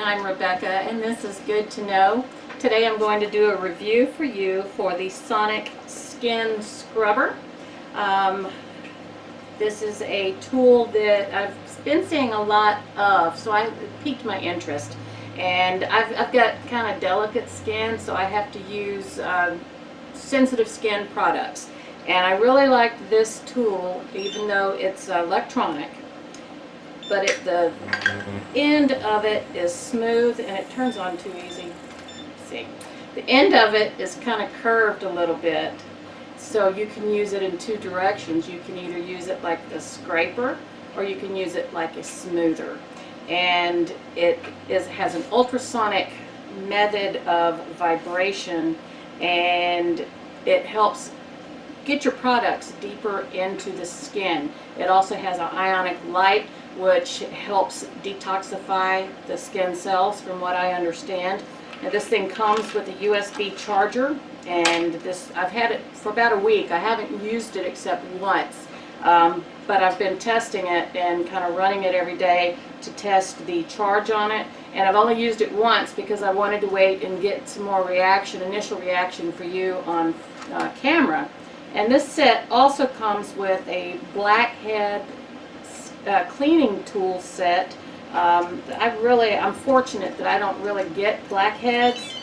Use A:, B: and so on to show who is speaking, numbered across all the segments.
A: I'm Rebecca, and this is Good to Know. Today I'm going to do a review for you for the Sonic Skin Scrubber. This is a tool that I've been seeing a lot of, so it piqued my interest. And I've got kind of delicate skin, so I have to use sensitive skin products. And I really liked this tool, even though it's electronic. But the end of it is smooth, and it turns on too easy. Let's see. The end of it is kind of curved a little bit, so you can use it in two directions. You can either use it like a scraper, or you can use it like a smoother. And it has an ultrasonic method of vibration, and it helps get your products deeper into the skin. It also has an ionic light, which helps detoxify the skin cells, from what I understand. Now, this thing comes with a USB charger, and I've had it for about a week. I haven't used it except once, but I've been testing it and kind of running it every day to test the charge on it. And I've only used it once because I wanted to wait and get some more initial reaction for you on camera. And this set also comes with a Blackhead cleaning tool set. I'm fortunate that I don't really get blackheads,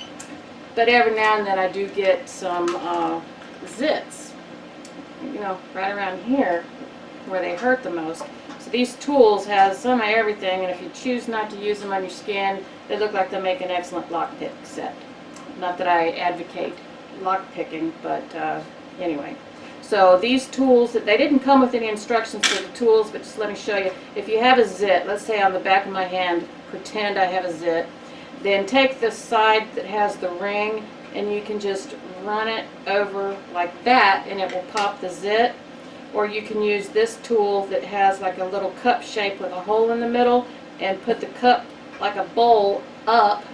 A: but every now and then I do get some zits, you know, right around here where they hurt the most. So these tools have some of everything, and if you choose not to use them on your skin, they look like they make an excellent lockpick set. Not that I advocate lockpicking, but anyway. So these tools, they didn't come with any instructions for the tools, but just let me show you. If you have a zit, let's say on the back of my hand, pretend I have a zit, then take the side that has the ring, and you can just run it over like that, and it will pop the zit. Or you can use this tool that has like a little cup shape with a hole in the middle, and put the cup like a bowl up,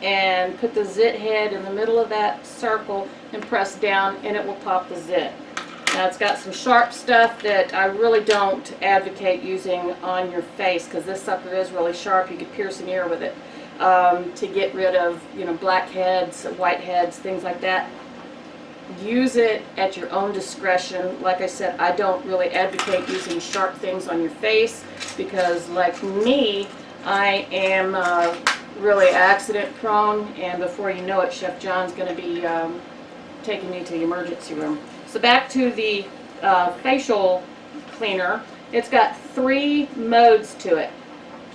A: and put the zit head in the middle of that circle, and press down, and it will pop the zit. Now, it's got some sharp stuff that I really don't advocate using on your face, because this sucker is really sharp. You could pierce an ear with it to get rid of, you know, blackheads, whiteheads, things like that. Use it at your own discretion. Like I said, I don't really advocate using sharp things on your face, because like me, I am really accident prone, and before you know it, Chef John's going to be taking me to the emergency room. So back to the facial cleaner. It's got 3 modes to it.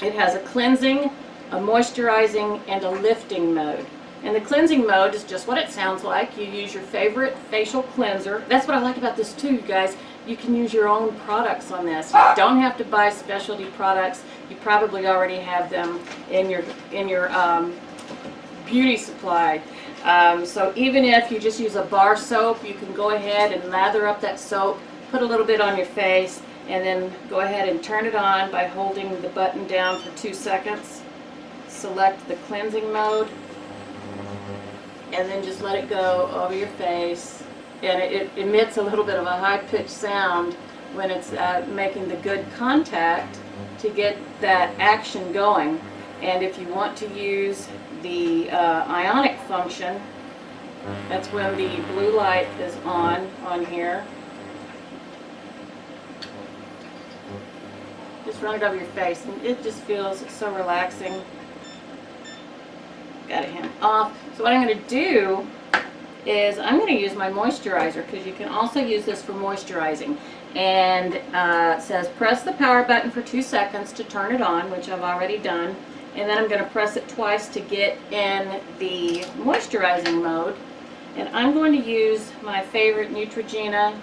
A: It has a cleansing, a moisturizing, and a lifting mode. And the cleansing mode is just what it sounds like. You use your favorite facial cleanser. That's what I like about this too, you guys. You can use your own products on this. You don't have to buy specialty products. You probably already have them in your beauty supply. So even if you just use a bar soap, you can go ahead and lather up that soap, put a little bit on your face, and then go ahead and turn it on by holding the button down for 2 seconds. Select the cleansing mode, and then just let it go over your face. And it emits a little bit of a high-pitched sound when it's making the good contact to get that action going. And if you want to use the ionic function, that's when the blue light is on here. Just run it over your face, and it just feels so relaxing. Got it off. So what I'm going to do is I'm going to use my moisturizer, because you can also use this for moisturizing. And it says press the power button for 2 seconds to turn it on, which I've already done. And then I'm going to press it twice to get in the moisturizing mode. And I'm going to use my favorite Neutrogena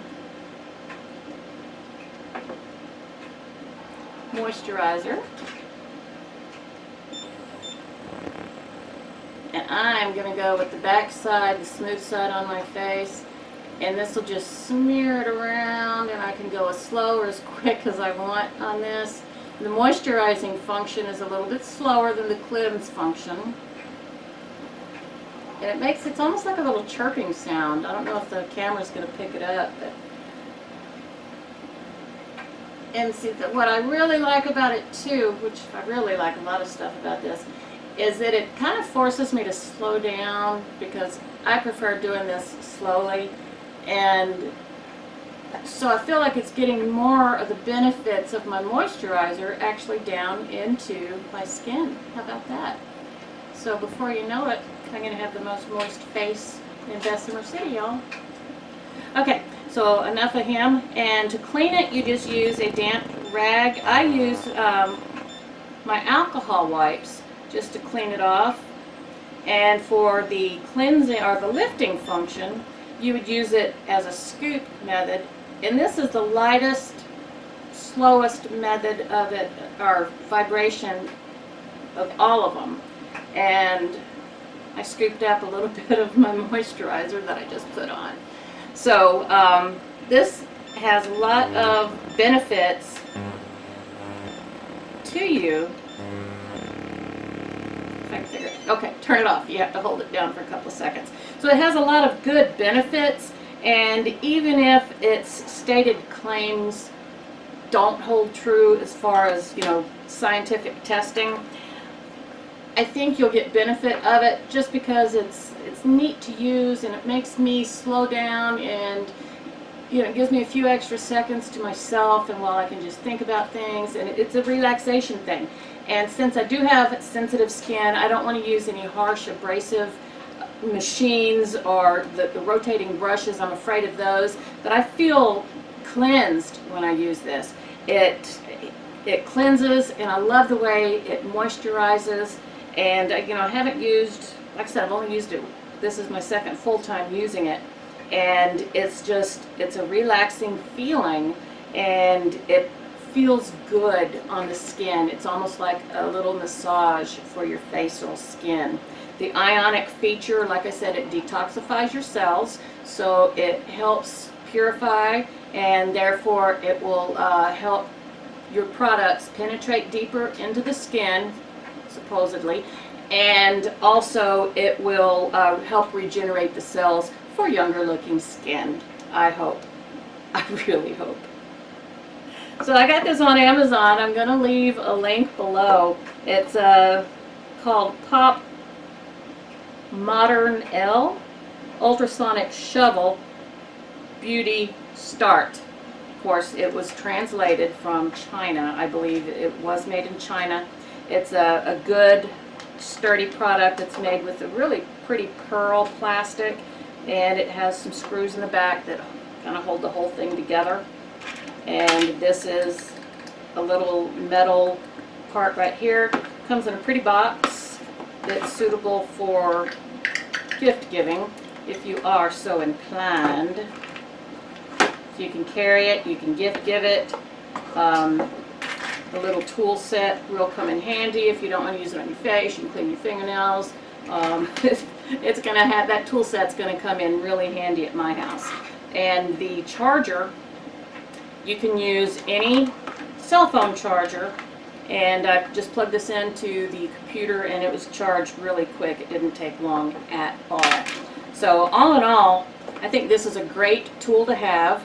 A: moisturizer. And I'm going to go with the back side, the smooth side on my face. And this will just smear it around, and I can go as slow or as quick as I want on this. The moisturizing function is a little bit slower than the cleanse function. And it's almost like a little chirping sound. I don't know if the camera's going to pick it up, but And see, what I really like about it too, which I really like a lot of stuff about this, is that it kind of forces me to slow down because I prefer doing this slowly, and so I feel like it's getting more of the benefits of my moisturizer actually down into my skin. How about that? So before you know it, I'm going to have the most moist face in Bessemer City, y'all. Okay, so enough of him. And to clean it, you just use a damp rag. I use my alcohol wipes just to clean it off. And for the cleansing or the lifting function, you would use it as a scoop method. And this is the lightest, slowest method of it, or vibration of all of them. And I scooped up a little bit of my moisturizer that I just put on. So this has a lot of benefits to you. If I can figure it. Okay, turn it off. You have to hold it down for a couple of seconds. So it has a lot of good benefits, and even if its stated claims don't hold true as far as, you know, scientific testing, I think you'll get benefit of it just because it's neat to use, and it makes me slow down, and you know, it gives me a few extra seconds to myself, and while I can just think about things, and it's a relaxation thing. And since I do have sensitive skin, I don't want to use any harsh abrasive machines or the rotating brushes. I'm afraid of those, but I feel cleansed when I use this. It cleanses, and I love the way it moisturizes. And you know, I haven't used, like I said, I've only used it, this is my second full time using it, and it's a relaxing feeling, and it feels good on the skin. It's almost like a little massage for your facial skin. The ionic feature, like I said, it detoxifies your cells, so it helps purify, and therefore it will help your products penetrate deeper into the skin, supposedly, and also it will help regenerate the cells for younger looking skin. I hope. I really hope. So I got this on Amazon. I'm going to leave a link below. It's called Pop Modern L Ultrasonic Shovel Beauty Start. Of course, it was translated from China. I believe it was made in China. It's a good, sturdy product. It's made with a really pretty pearl plastic, and it has some screws in the back that kind of hold the whole thing together. And this is a little metal part right here. Comes in a pretty box that's suitable for gift giving if you are so inclined. So you can carry it, you can gift give it. The little tool set will come in handy if you don't want to use it on your face. You can clean your fingernails. It's going to have, that tool set's going to come in really handy at my house. And the charger, you can use any cell phone charger, and I just plugged this into the computer and it was charged really quick. It didn't take long at all. So all in all, I think this is a great tool to have.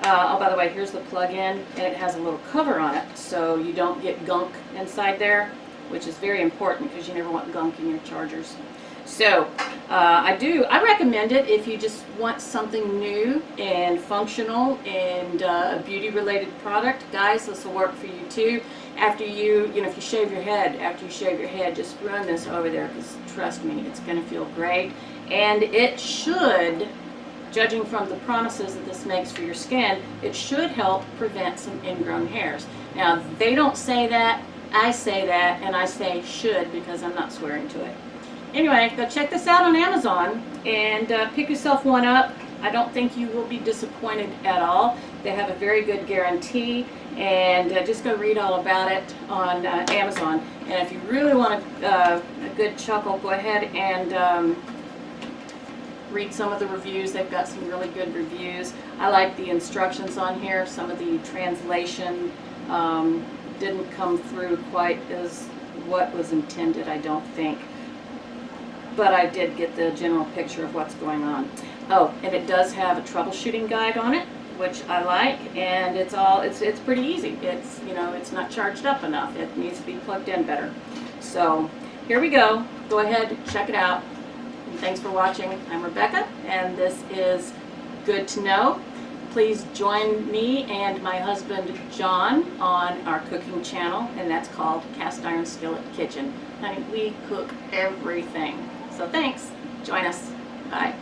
A: Oh, by the way, here's the plug-in, and it has a little cover on it so you don't get gunk inside there, which is very important because you never want gunk in your chargers. So I recommend it if you just want something new and functional and a beauty-related product. Guys, this will work for you too. After if you shave your head, just run this over there, because trust me, it's going to feel great. And it should, judging from the promises that this makes for your skin, it should help prevent some ingrown hairs. Now, they don't say that, I say that, and I say should because I'm not swearing to it. Anyway, go check this out on Amazon and pick yourself one up. I don't think you will be disappointed at all. They have a very good guarantee, and just go read all about it on Amazon. And if you really want a good chuckle, go ahead and read some of the reviews. They've got some really good reviews. I like the instructions on here. Some of the translation didn't come through quite as what was intended, I don't think. But I did get the general picture of what's going on. Oh, and it does have a troubleshooting guide on it, which I like, and it's pretty easy. It's not charged up enough. It needs to be plugged in better. So here we go. Go ahead, check it out. And thanks for watching. I'm Rebecca, and this is Good to Know. Please join me and my husband John on our cooking channel, and that's called Cast Iron Skillet Kitchen. Honey, we cook everything. So thanks. Join us. Bye.